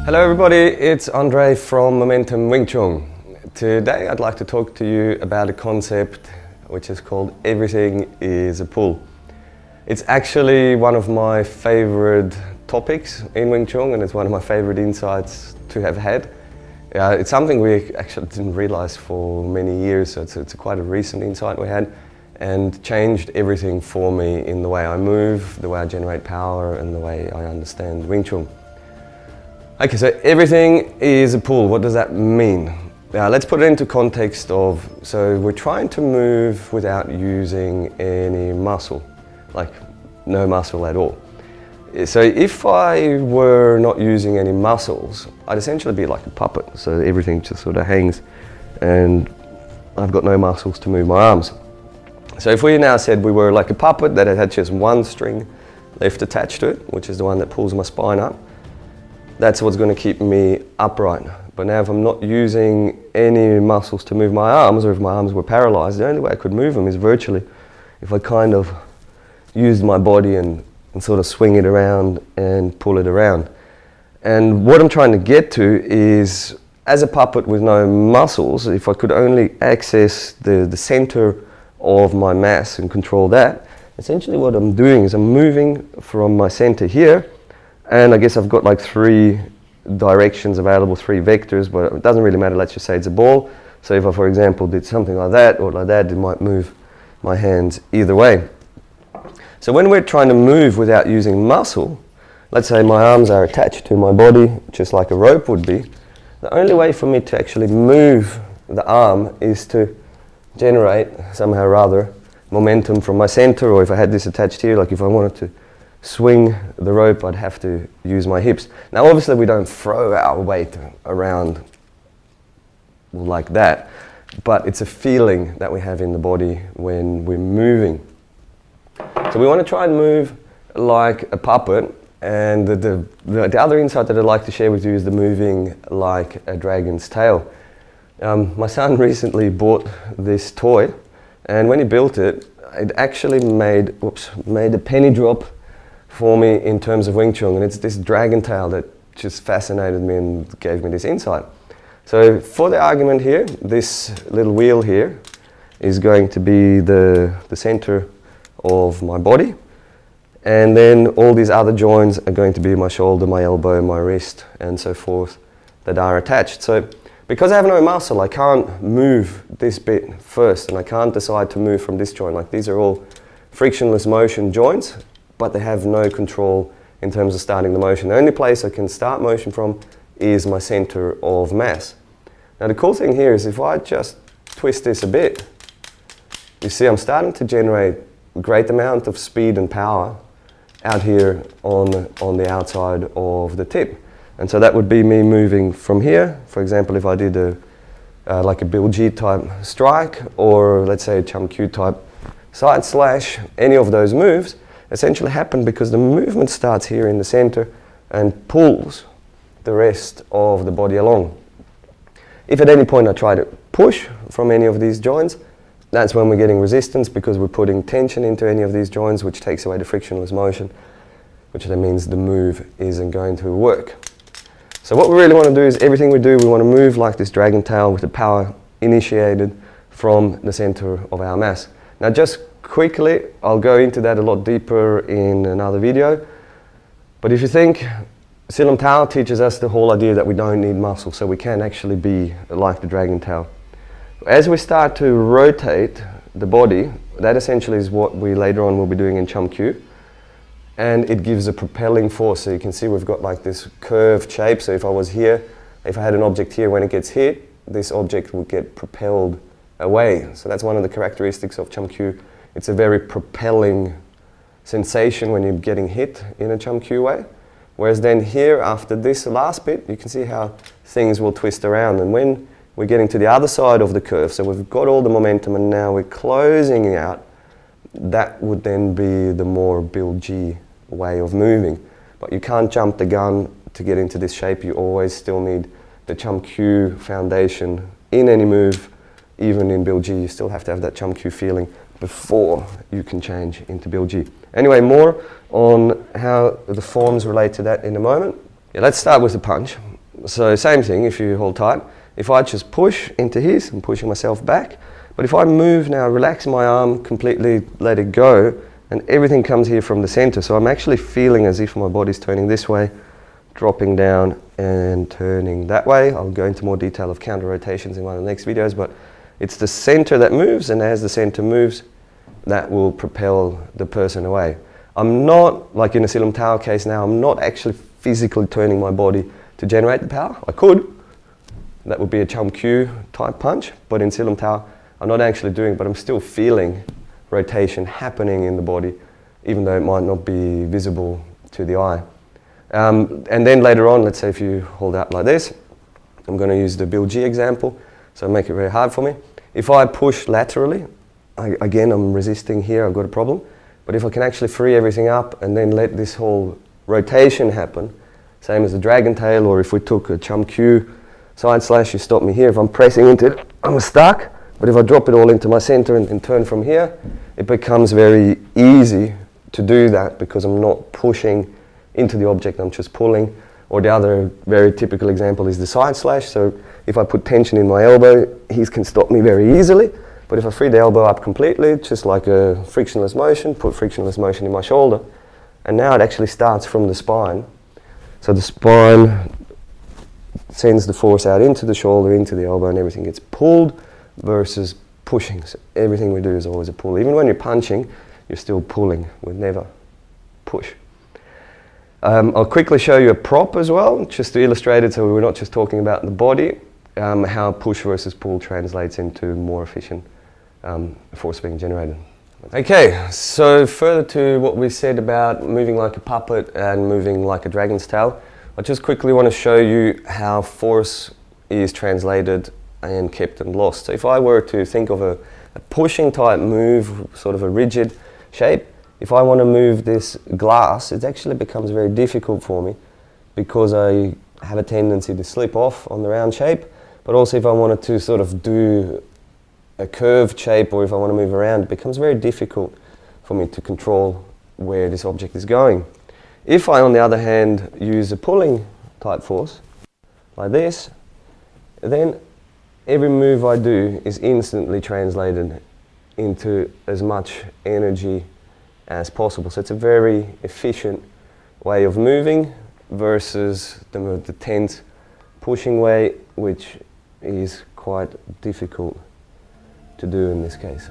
Hello everybody, it's Andre from Momentumwingchun. Today I'd like to talk to you about a concept which is called everything is a pull. It's actually one of my favorite topics in Wing Chun, and it's one of my favorite insights to have had. It's something we actually didn't realize for many years, so it's quite a recent insight we had, and changed everything for me in the way I move, the way I generate power, and the way I understand Wing Chun. Okay, so everything is a pull. What does that mean? Let's put it into context of, so we're trying to move without using any muscle, like no muscle at all. So if I were not using any muscles, I'd essentially be like a puppet. So everything just sort of hangs and I've got no muscles to move my arms. So if we now said we were like a puppet that had just one string left attached to it, which is the one that pulls my spine up, that's what's going to keep me upright. But now if I'm not using any muscles to move my arms, or if my arms were paralyzed, the only way I could move them is virtually if I kind of used my body and sort of swing it around and pull it around. And what I'm trying to get to is, as a puppet with no muscles, if I could only access the center of my mass and control that, essentially what I'm doing is I'm moving from my center here, and I guess I've got like three directions available, three vectors, but it doesn't really matter. Let's just say it's a ball. So if I, for example, did something like that or like that, it might move my hands either way. So when we're trying to move without using muscle, let's say my arms are attached to my body, just like a rope would be, the only way for me to actually move the arm is to generate, somehow or other, momentum from my center, or if I had this attached here, like if I wanted to swing the rope, I'd have to use my hips. Now obviously we don't throw our weight around like that, but it's a feeling that we have in the body when we're moving. So we want to try and move like a puppet, and the other insight that I'd like to share with you is the moving like a dragon's tail. My son recently bought this toy, and when he built it, it actually made a penny drop for me in terms of Wing Chun, and it's this dragon tail that just fascinated me and gave me this insight. So for the argument here, this little wheel here is going to be the center of my body, and then all these other joints are going to be my shoulder, my elbow, my wrist, and so forth that are attached. So because I have no muscle, I can't move this bit first, and I can't decide to move from this joint. Like, these are all frictionless motion joints, but they have no control in terms of starting the motion. The only place I can start motion from is my center of mass. Now the cool thing here is if I just twist this a bit, you see I'm starting to generate a great amount of speed and power out here on the outside of the tip. And so that would be me moving from here. For example, if I did like a Bill G type strike, or let's say a Chum Q type side slash, any of those moves essentially happen because the movement starts here in the center and pulls the rest of the body along. If at any point I try to push from any of these joints, that's when we're getting resistance, because we're putting tension into any of these joints, which takes away the frictionless motion, which then means the move isn't going to work. So what we really want to do is everything we do, we want to move like this dragon tail with the power initiated from the center of our mass. Now just quickly, I'll go into that a lot deeper in another video. But if you think, Silam Tao teaches us the whole idea that we don't need muscle, so we can actually be like the dragon tail. As we start to rotate the body, that essentially is what we later on will be doing in Chum Q. And it gives a propelling force. So you can see we've got like this curved shape. So if I was here, if I had an object here, when it gets hit, this object would get propelled away. So that's one of the characteristics of Chum Q. It's a very propelling sensation when you're getting hit in a Chum Q way. Whereas then here, after this last bit, you can see how things will twist around. And when we're getting to the other side of the curve, so we've got all the momentum and now we're closing out, that would then be the more Bill G way of moving. But you can't jump the gun to get into this shape. You always still need the Chum Q foundation in any move. Even in Bill G, you still have to have that Chum Q feeling before you can change into Bill G. Anyway, more on how the forms relate to that in a moment. Yeah, let's start with the punch. So same thing, if you hold tight, if I just push into his, I'm pushing myself back, but if I move now, relax my arm, completely let it go, and everything comes here from the center. So I'm actually feeling as if my body's turning this way, dropping down and turning that way. I'll go into more detail of counter rotations in one of the next videos, but it's the center that moves, and as the center moves, that will propel the person away. I'm not, like in a Silam Tower case now, I'm not actually physically turning my body to generate the power. I could. That would be a Chum Q type punch, but in Silam Tower, I'm not actually doing it, but I'm still feeling rotation happening in the body, even though it might not be visible to the eye. And then later on, let's say if you hold out like this, I'm going to use the Bill G example, so make it very hard for me. If I push laterally, again, I'm resisting here, I've got a problem. But if I can actually free everything up and then let this whole rotation happen, same as the dragon tail, or if we took a Chum Q side slash, you stop me here. If I'm pressing into it, I'm stuck. But if I drop it all into my center and turn from here, it becomes very easy to do that because I'm not pushing into the object, I'm just pulling. Or the other very typical example is the side slash. So if I put tension in my elbow, he can stop me very easily. But if I free the elbow up completely, just like a frictionless motion, put frictionless motion in my shoulder, and now it actually starts from the spine. So the spine sends the force out into the shoulder, into the elbow, and everything gets pulled versus pushing. So everything we do is always a pull. Even when you're punching, you're still pulling. We never push. I'll quickly show you a prop as well, just to illustrate it so we're not just talking about the body, how push versus pull translates into more efficient force being generated. Okay, so further to what we said about moving like a puppet and moving like a dragon's tail, I just quickly want to show you how force is translated and kept and lost. So if I were to think of a pushing type move, sort of a rigid shape, if I want to move this glass, it actually becomes very difficult for me because I have a tendency to slip off on the round shape. But also if I wanted to sort of do a curved shape, or if I want to move around, it becomes very difficult for me to control where this object is going. If I, on the other hand, use a pulling type force, like this, then every move I do is instantly translated into as much energy as possible. So it's a very efficient way of moving versus the tense pushing way, which is quite difficult to do in this case.